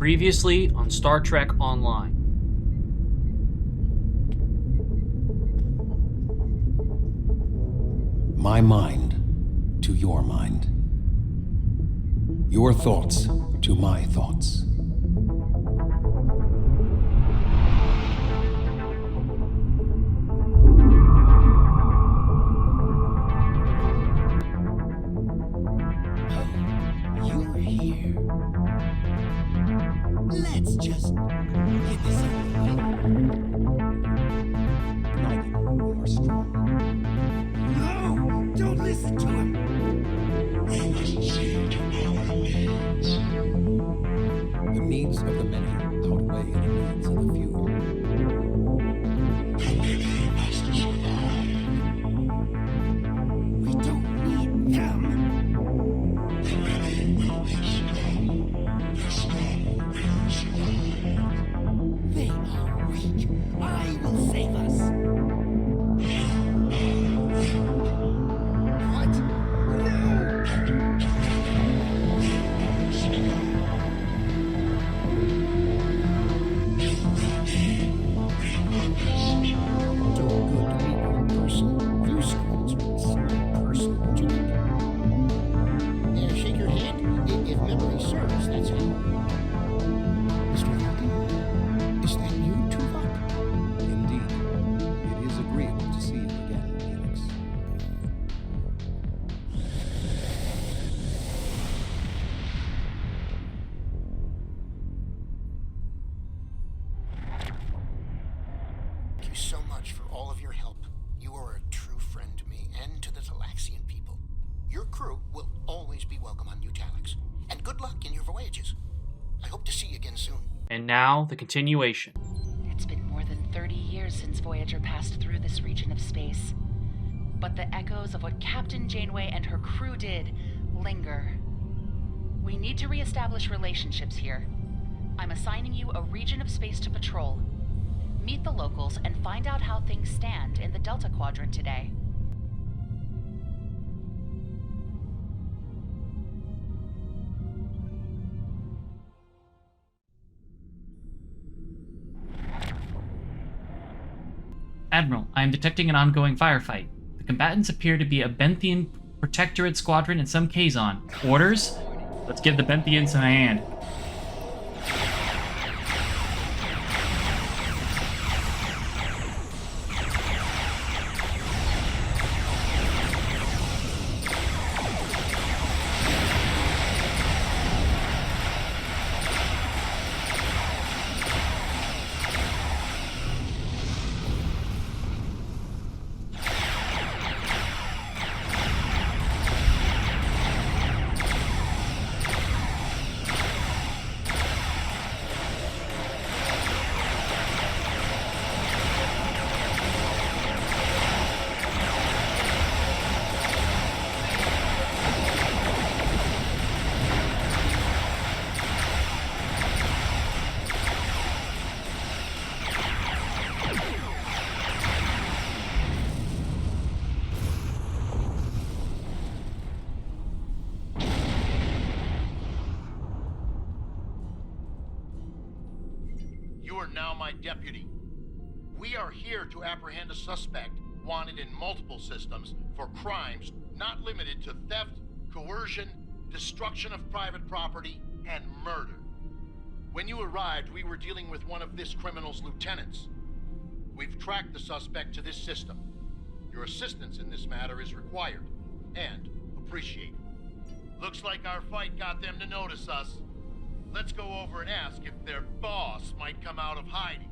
Previously on Star Trek Online. My mind to your mind. Your thoughts to my thoughts. You're here. Let's just get this over with. United, we are strong. No! Don't listen to him! We must see to our needs. The needs of the many outweigh the needs of the few. The many must survive. We don't need them! The many will be strong. The strong will survive. They are weak. I will save us. What? No! Do good to meet you in person. Few schools are so personal to me. Yeah, shake your hand. If memory serves, that's how. Mr. Vulcan, is that you, Tuvok? Indeed, it is agreeable to see you again, Felix. Thank you so much for all of your help. You are a true friend to me and to the Talaxian people. Your crew will always be welcome on New Talax. And good luck in your voyages. I hope to see you again soon. And now, the continuation. It's been more than 30 years since Voyager passed through this region of space. But the echoes of what Captain Janeway and her crew did linger. We need to reestablish relationships here. I'm assigning you a region of space to patrol. Meet the locals and find out how things stand in the Delta Quadrant today. Admiral, I am detecting an ongoing firefight. The combatants appear to be a Benthian Protectorate squadron and some Kazon. Orders? Let's give the Benthians a hand. You are now my deputy. We are here to apprehend a suspect wanted in multiple systems for crimes not limited to theft, coercion, destruction of private property, and murder. When you arrived, we were dealing with one of this criminal's lieutenants. We've tracked the suspect to this system. Your assistance in this matter is required and appreciated. Looks like our fight got them to notice us. Let's go over and ask if their boss might come out of hiding.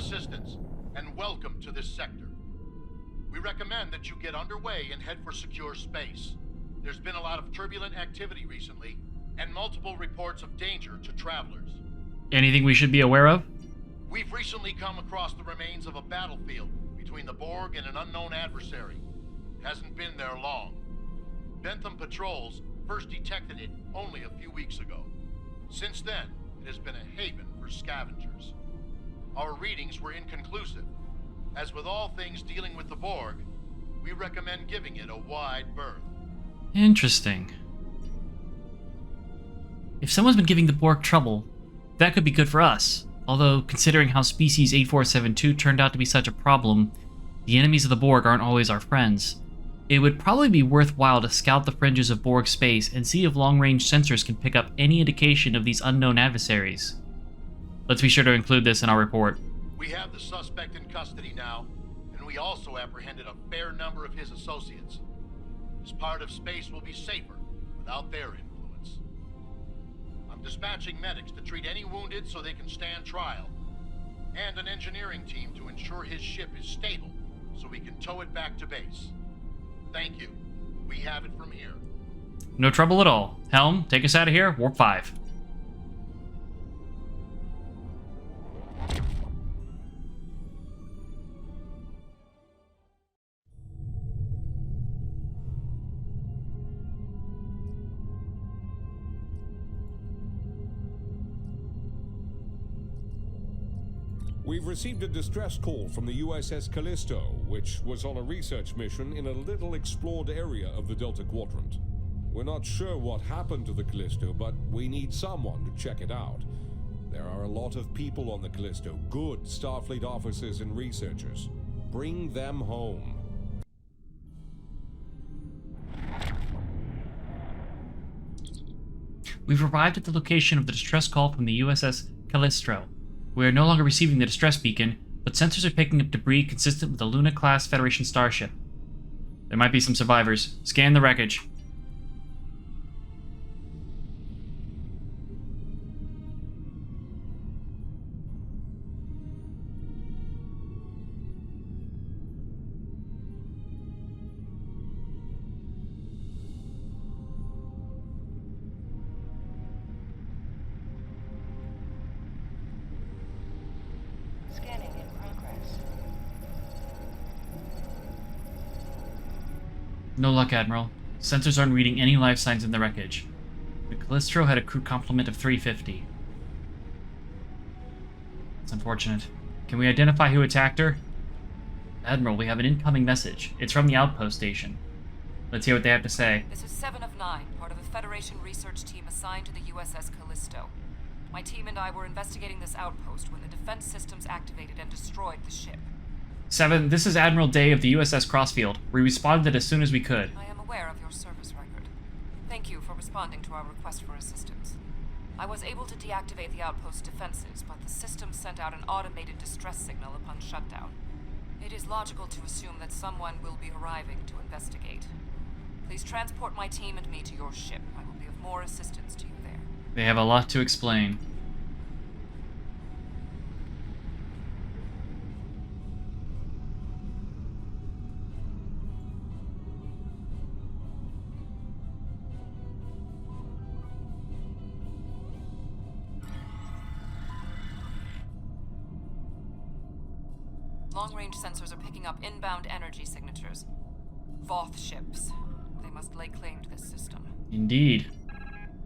assistance, and welcome to this sector. We recommend that you get underway and head for secure space. There's been a lot of turbulent activity recently, and multiple reports of danger to travelers. Anything we should be aware of? We've recently come across the remains of a battlefield between the Borg and an unknown adversary. It hasn't been there long. Bentham patrols first detected it only a few weeks ago. Since then, it has been a haven for scavengers. Our readings were inconclusive. As with all things dealing with the Borg, we recommend giving it a wide berth. Interesting. If someone's been giving the Borg trouble, that could be good for us. Although, considering how Species 8472 turned out to be such a problem, the enemies of the Borg aren't always our friends. It would probably be worthwhile to scout the fringes of Borg space and see if long-range sensors can pick up any indication of these unknown adversaries. Let's be sure to include this in our report. We have the suspect in custody now, and we also apprehended a fair number of his associates. This part of space will be safer without their influence. I'm dispatching medics to treat any wounded so they can stand trial, and an engineering team to ensure his ship is stable so we can tow it back to base. Thank you. We have it from here. No trouble at all. Helm, take us out of here. Warp 5. We've received a distress call from the USS Callisto, which was on a research mission in a little explored area of the Delta Quadrant. We're not sure what happened to the Callisto, but we need someone to check it out. There are a lot of people on the Callisto, good Starfleet officers and researchers. Bring them home. We've arrived at the location of the distress call from the USS Callisto. We are no longer receiving the distress beacon, but sensors are picking up debris consistent with a Luna-class Federation starship. There might be some survivors. Scan the wreckage. Scanning in progress. No luck, Admiral. Sensors aren't reading any life signs in the wreckage. The Callisto had a crew complement of 350. It's unfortunate. Can we identify who attacked her? Admiral, we have an incoming message. It's from the outpost station. Let's hear what they have to say. This is 7 of 9, part of a Federation research team assigned to the USS Callisto. My team and I were investigating this outpost when the defense systems activated and destroyed the ship. 7, this is Admiral Day of the USS Crossfield. We responded as soon as we could. I am aware of your service record. Thank you for responding to our request for assistance. I was able to deactivate the outpost's defenses, but the system sent out an automated distress signal upon shutdown. It is logical to assume that someone will be arriving to investigate. Please transport my team and me to your ship. I will be of more assistance to you there. They have a lot to explain. Long-range sensors are picking up inbound energy signatures. Voth ships. They must lay claim to this system. Indeed.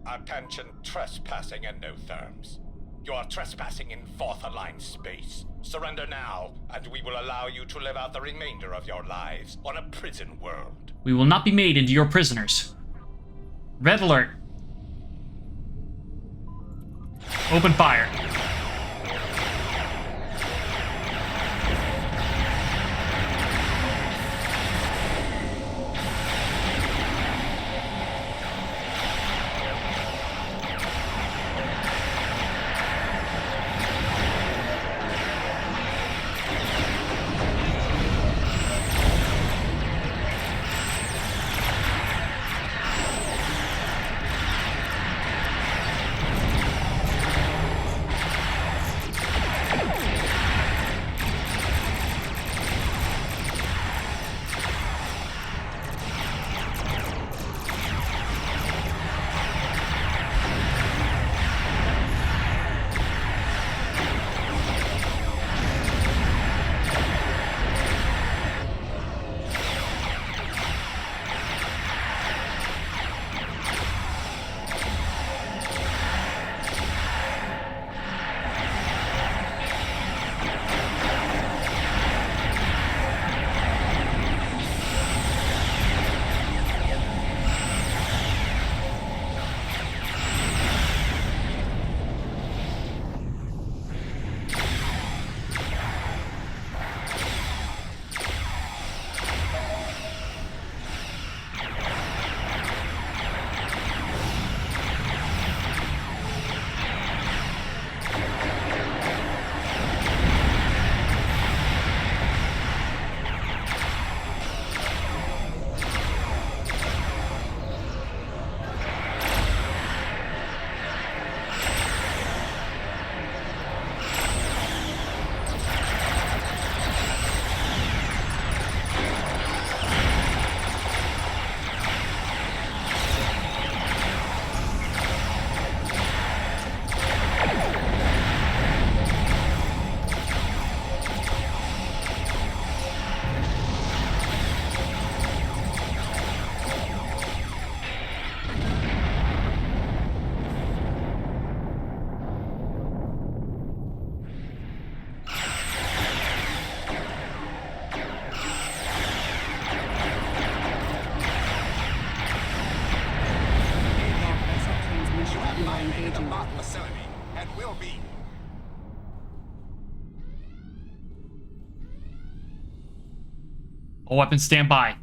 Attention, trespassing endotherms. You are trespassing in Voth-aligned space. Surrender now, and we will allow you to live out the remainder of your lives on a prison world. We will not be made into your prisoners. Red alert. Open fire. engaging Bot with. facility, and will be. All weapons stand by.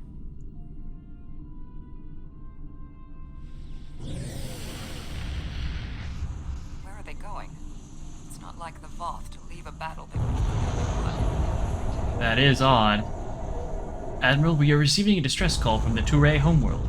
Where are they going? It's not like the Voth to leave a battle they were. That is odd. Admiral, we are receiving a distress call from the Touré homeworld.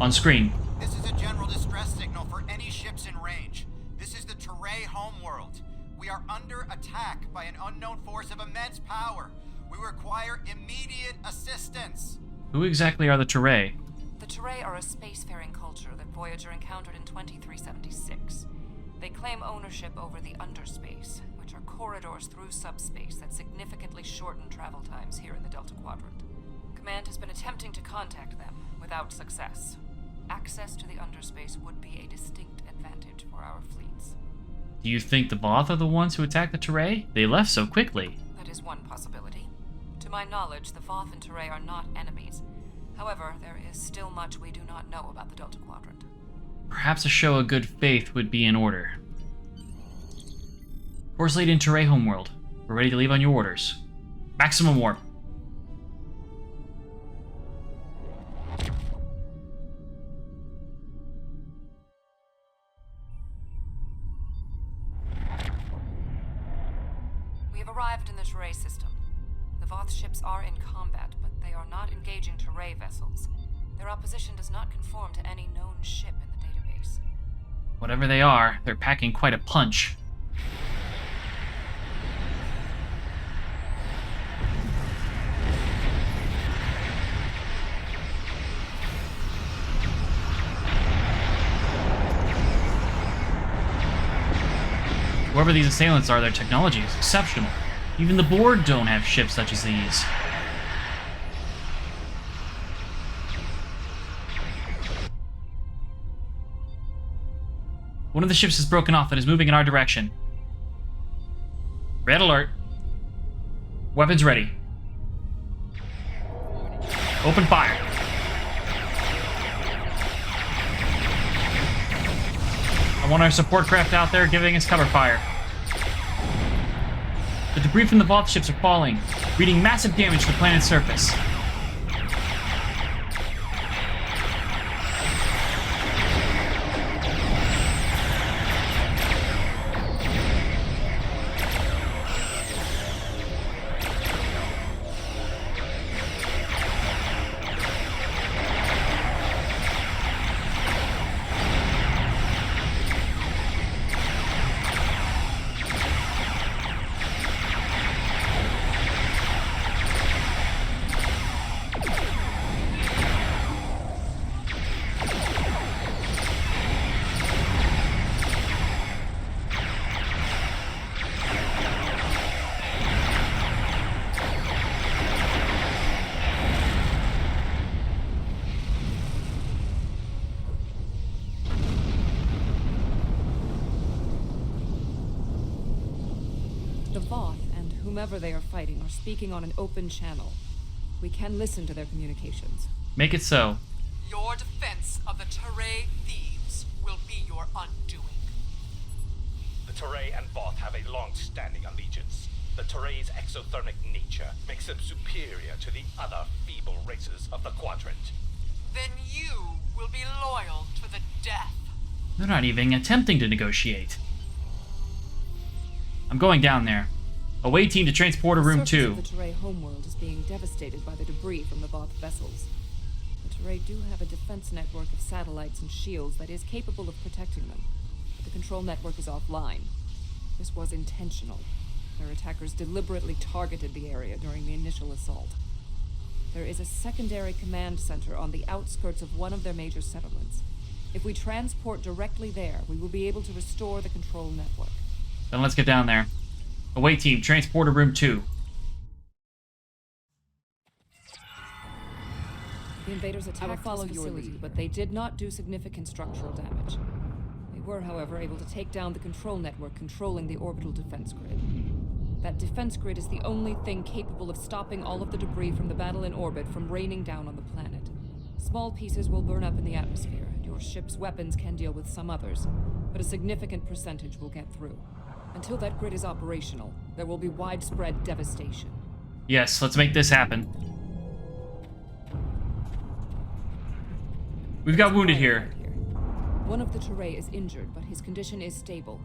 On screen. This is a general distress signal for any ships in range. This is the Touré homeworld. We are under attack by an unknown force of immense power. We require immediate assistance. Who exactly are the Touré? The Touré are a spacefaring culture that Voyager encountered in 2376. They claim ownership over the underspace, which are corridors through subspace that significantly shorten travel times here in the Delta Quadrant. Command has been attempting to contact them, without success. Access to the underspace would be a distinct advantage for our fleets. Do you think the Voth are the ones who attacked the Touré? They left so quickly. That is one possibility. To my knowledge, the Voth and Touré are not enemies. However, there is still much we do not know about the Delta Quadrant. Perhaps a show of good faith would be in order. Course lead in Touré homeworld. We're ready to leave on your orders. Maximum warp. We have arrived in the Touré system. The Voth ships are in combat, but they are not engaging Touré vessels. Their opposition does not conform to any known ship in the database. Whatever they are, they're packing quite a punch. Whoever these assailants are, their technology is exceptional. Even the Borg don't have ships such as these. One of the ships is broken off and is moving in our direction. Red alert. Weapons ready. Open fire. I want our support craft out there giving us cover fire. The debris from the Voth ships are falling, wreaking massive damage to the planet's surface. The Voth and whomever they are fighting are speaking on an open channel. We can listen to their communications. Make it so. Your defense of the Touré thieves will be your undoing. The Touré and Voth have a long-standing allegiance. The Touré's exothermic nature makes them superior to the other feeble races of the Quadrant. Then you will be loyal to the death. They're not even attempting to negotiate. I'm going down there. Away team to transporter room 2. The Touré homeworld is being devastated by the debris from the Voth vessels. The Touré do have a defense network of satellites and shields that is capable of protecting them, but the control network is offline. This was intentional. Their attackers deliberately targeted the area during the initial assault. There is a secondary command center on the outskirts of one of their major settlements. If we transport directly there, we will be able to restore the control network. Then let's get down there. Away team, transporter room 2. The invaders attacked this facility, but they did not do significant structural damage. They were, however, able to take down the control network controlling the orbital defense grid. That defense grid is the only thing capable of stopping all of the debris from the battle in orbit from raining down on the planet. Small pieces will burn up in the atmosphere, and your ship's weapons can deal with some others, but a significant percentage will get through. Until that grid is operational, there will be widespread devastation. Yes, let's make this happen. We've got wounded here. One of the Teray is injured, but his condition is stable.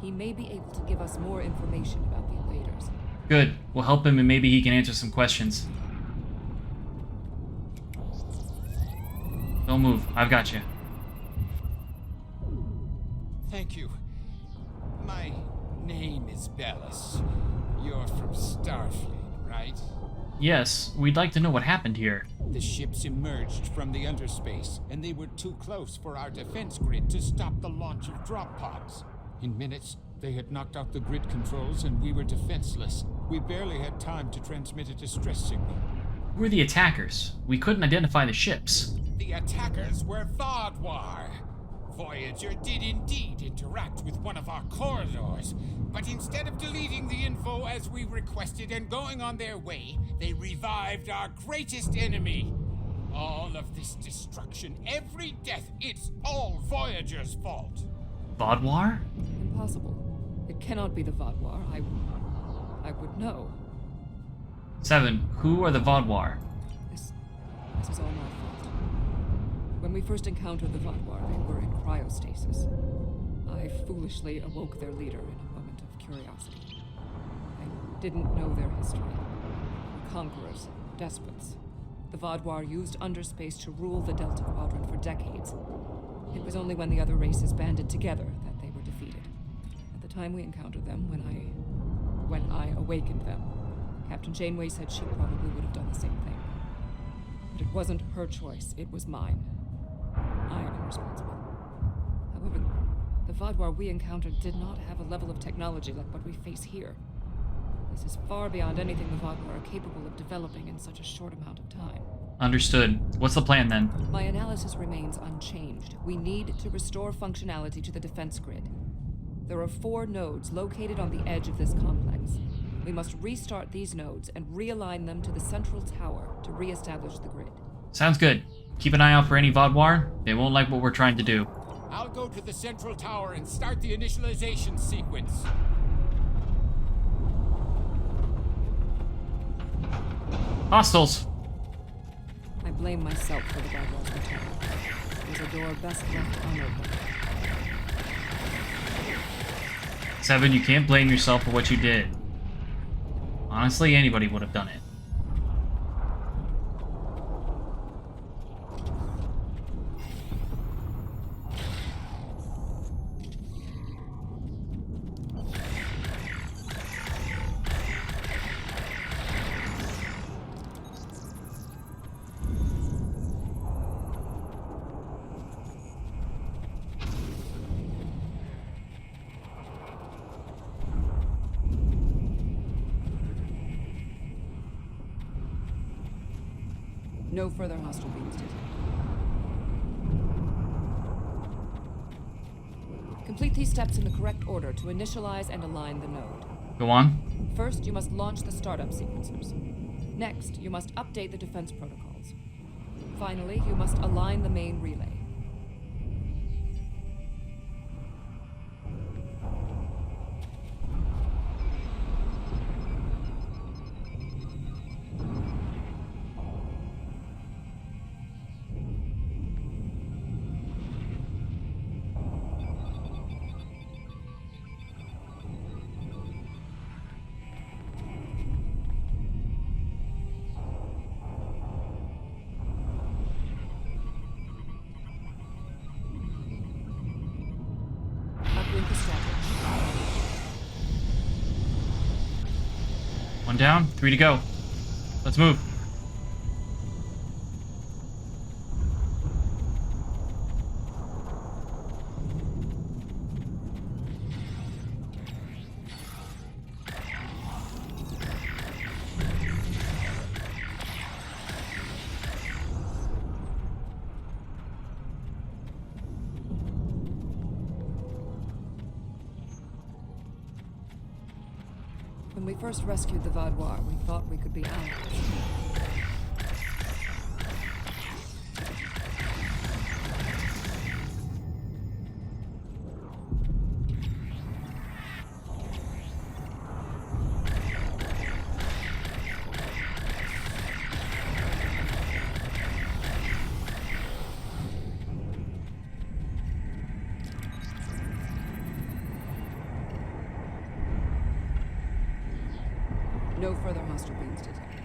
He may be able to give us more information about the invaders. Good. We'll help him and maybe he can answer some questions. Don't move. I've got you. Thank you. My name is Bellis. You're from Starfleet, right? Yes, we'd like to know what happened here. The ships emerged from the underspace, and they were too close for our defense grid to stop the launch of drop pods. In minutes, they had knocked out the grid controls, and we were defenseless. We barely had time to transmit a distress signal. Who were the attackers? We couldn't identify the ships. The attackers were Vadwar. Voyager did indeed interact with one of our corridors, but instead of deleting the info as we requested and going on their way, they revived our greatest enemy. All of this destruction, every death, it's all Voyager's fault. Vadwar? Impossible. It cannot be the Vadwar. I would know. 7. Who are the Vadwar? This is all my fault. When we first encountered the Vadwar, they were in cryostasis. I foolishly awoke their leader in a moment of curiosity. I didn't know their history. Conquerors, despots. The Vadwar used underspace to rule the Delta Quadrant for decades. It was only when the other races banded together that they were defeated. At the time we encountered them, when I awakened them, Captain Janeway said she probably would have done the same thing. But it wasn't her choice, it was mine. I am responsible. However, the Vadwar we encountered did not have a level of technology like what we face here. This is far beyond anything the Vadwar are capable of developing in such a short amount of time. Understood. What's the plan then? My analysis remains unchanged. We need to restore functionality to the defense grid. There are 4 nodes located on the edge of this complex. We must restart these nodes and realign them to the central tower to re-establish the grid. Sounds good. Keep an eye out for any Vadwar. They won't like what we're trying to do. I'll go to the central tower and start the initialization sequence. Hostiles! I blame myself for the Vadwar's return. There's a door best left unopened. 7, you can't blame yourself for what you did. Honestly, anybody would have done it. No further hostile beams detected. Complete these steps in the correct order to initialize and align the node. Go on. First, you must launch the startup sequencers. Next, you must update the defense protocols. Finally, you must align the main relay. Uplink established. 1 down, 3 to go. Let's move. When we first rescued the Vadwar, we thought we could be allies. No further hostile beams detected.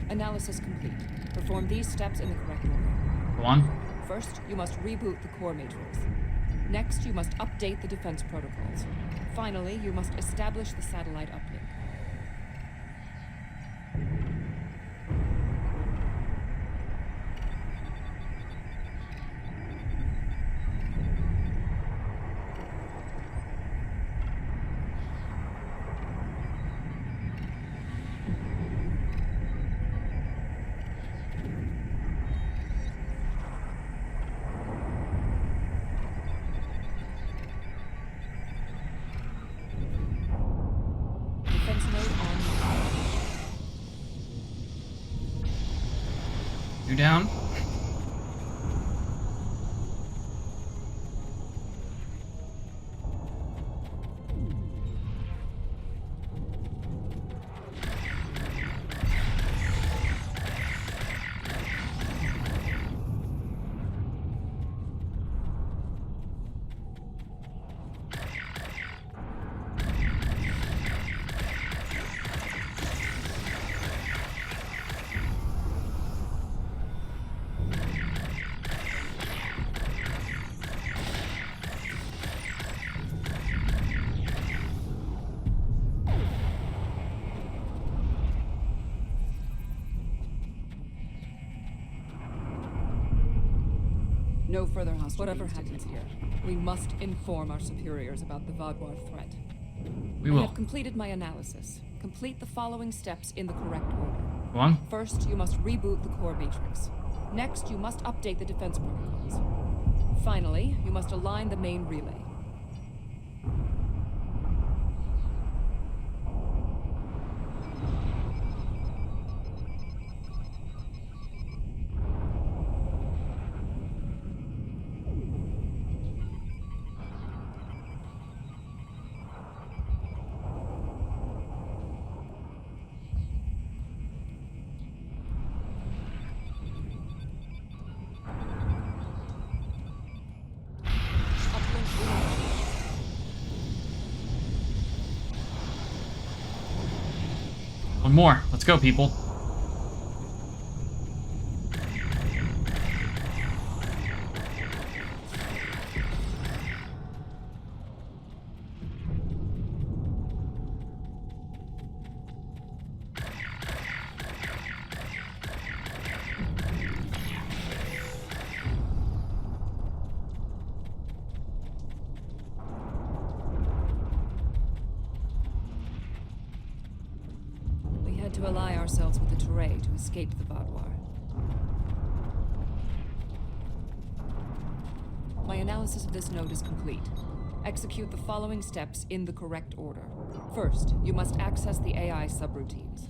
Analysis complete. Perform these steps in the correct order. Go on. First, you must reboot the core matrix. Next, you must update the defense protocols. Finally, you must establish the satellite uplink. Defense node online. You down? No further hostile. Whatever happens here, we must inform our superiors about the Vaadwaur threat. We I will. have completed my analysis. Complete the following steps in the correct order. Go on. First, you must reboot the core matrix. Next, you must update the defense protocols. Finally, you must align the main relay. Uplink relay. One more. Let's go, people. We had to ally ourselves with the Teray to escape the Vaadwaur. My analysis of this node is complete. Execute the following steps in the correct order. First, you must access the AI subroutines.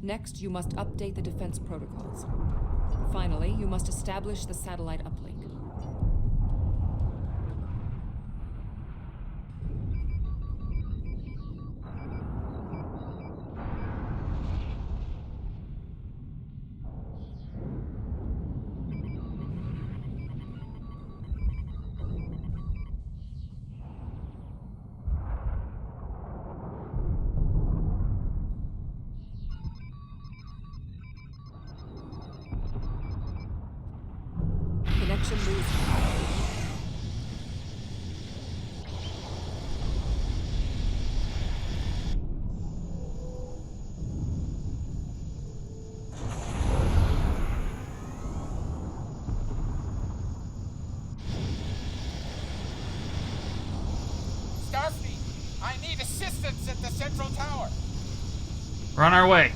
Next, you must update the defense protocols. Finally, you must establish the satellite uplink. Connection lose. Starfleet, I need assistance at the central tower. We're on our way.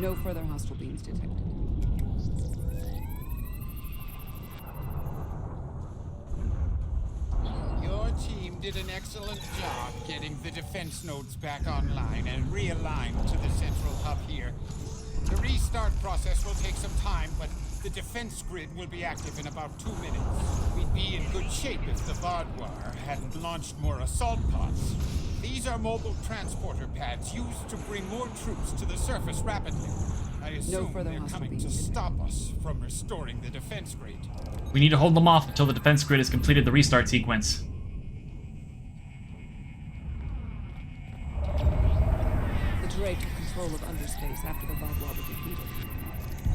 No further hostile beams detected. Your team did an excellent job getting the defense nodes back online and realigned to the central hub here. The restart process will take some time, but the defense grid will be active in about 2 minutes. We'd be in good shape if the Vardwar hadn't launched more assault pods. These are mobile transporter pads used to bring more troops to the surface rapidly. I assume they're coming to stop us from restoring the defense grid. We need to hold them off until the defense grid has completed the restart sequence. The Teray took control of underspace after the Vardwar were defeated.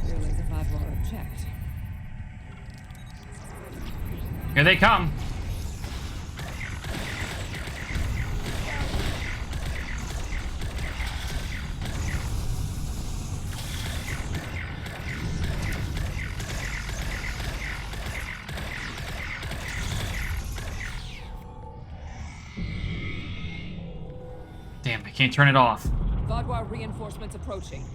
Clearly the Vardwar object. Here they come. Damn, I can't turn it off. Vardwar reinforcements approaching.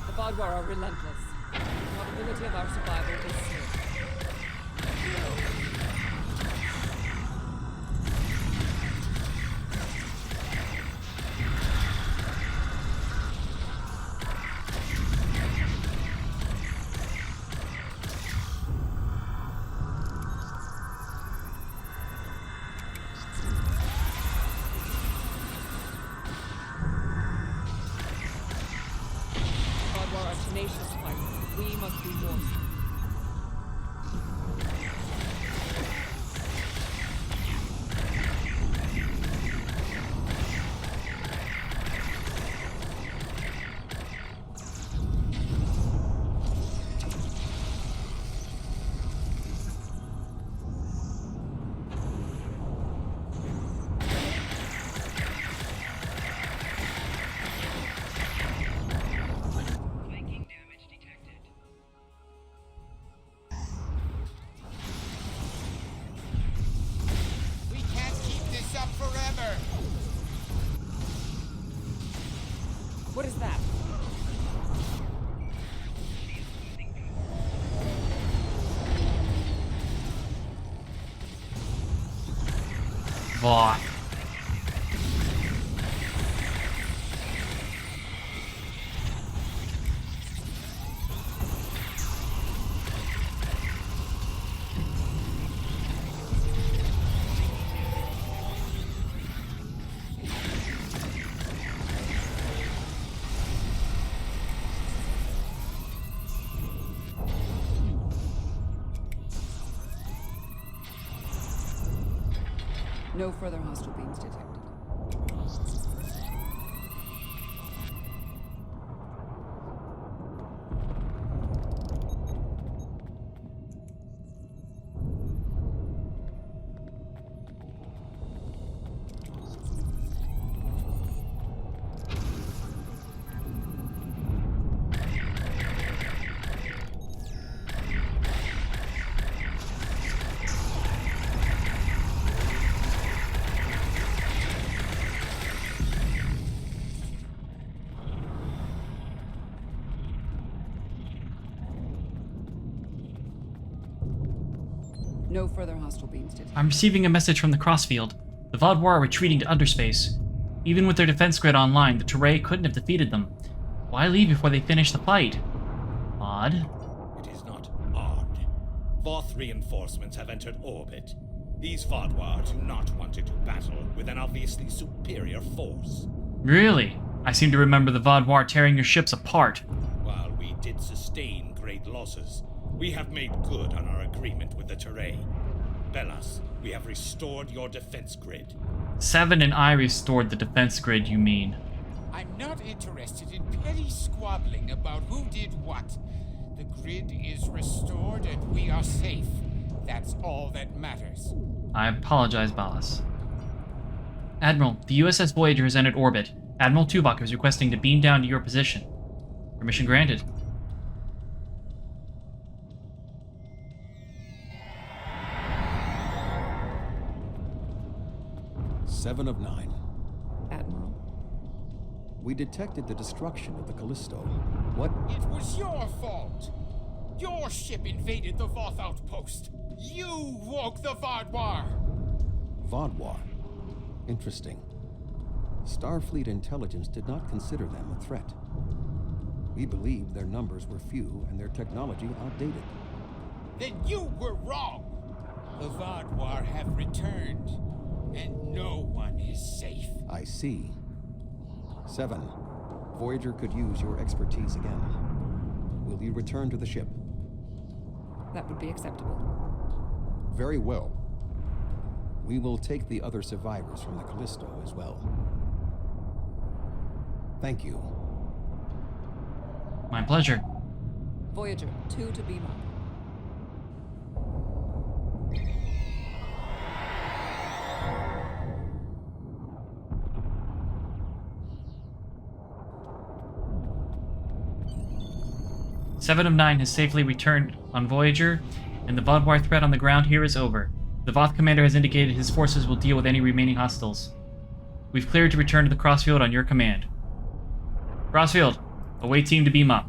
The Vardwar are relentless. The probability of our survival is slim. Vardwar are tenacious fighters. We must be more. We can't keep this up forever. What is that? Boah. No further hostile beams detected. No further hostile beams detected. I'm receiving a message from the crossfield. The Vardwar are retreating to underspace. Even with their defense grid online, the Teray couldn't have defeated them. Why leave before they finish the fight? Odd. It is not odd. Voth reinforcements have entered orbit. These Vardwar do not want to do battle with an obviously superior force. Really? I seem to remember the Vardwar tearing your ships apart. While we did sustain great losses, we have made good on our agreement with the Teray. Bellas, we have restored your defense grid. Seven and I restored the defense grid, you mean? I'm not interested in petty squabbling about who did what. The grid is restored and we are safe. That's all that matters. I apologize, Ballas. Admiral, the USS Voyager has entered orbit. Admiral Tuvok is requesting to beam down to your position. Permission granted. Seven of 9. Admiral. We detected the destruction of the Callisto. What? It was your fault. Your ship invaded the Voth outpost. You woke the Vaadwaur. Vaadwaur. Interesting. Starfleet intelligence did not consider them a threat. We believed their numbers were few and their technology outdated. Then you were wrong. The Vaadwaur have returned, and no one is safe. I see. 7. Voyager could use your expertise again. Will you return to the ship? That would be acceptable. Very well. We will take the other survivors from the Callisto as well. Thank you. My pleasure. Voyager, 2 to beam up. Seven of 9 has safely returned on Voyager, and the Vaadwaur threat on the ground here is over. The Voth commander has indicated his forces will deal with any remaining hostiles. We've cleared to return to the Crossfield on your command. Crossfield, await team to beam up.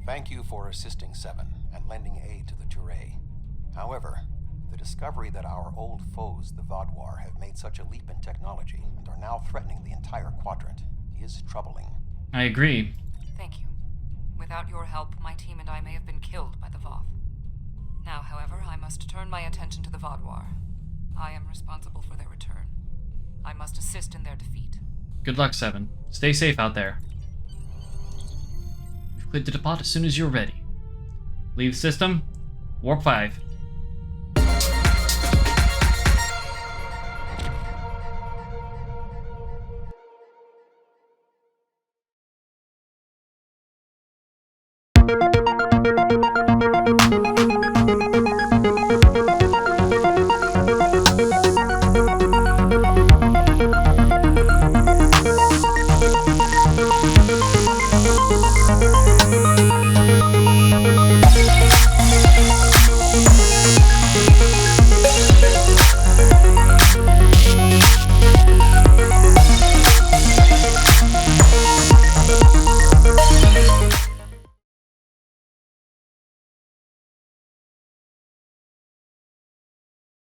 Thank you for assisting 7 and lending aid to the Touré. However, the discovery that our old foes, the Vaadwaur, have made such a leap in technology and are now threatening the entire quadrant is troubling. I agree. Thank you. Without your help, my team and I may have been killed by the Voth. Now, however, I must turn my attention to the Vaadwaur. I am responsible for their return. I must assist in their defeat. Good luck, 7. Stay safe out there. We've cleared the depot as soon as you're ready. Leave system. Warp 5.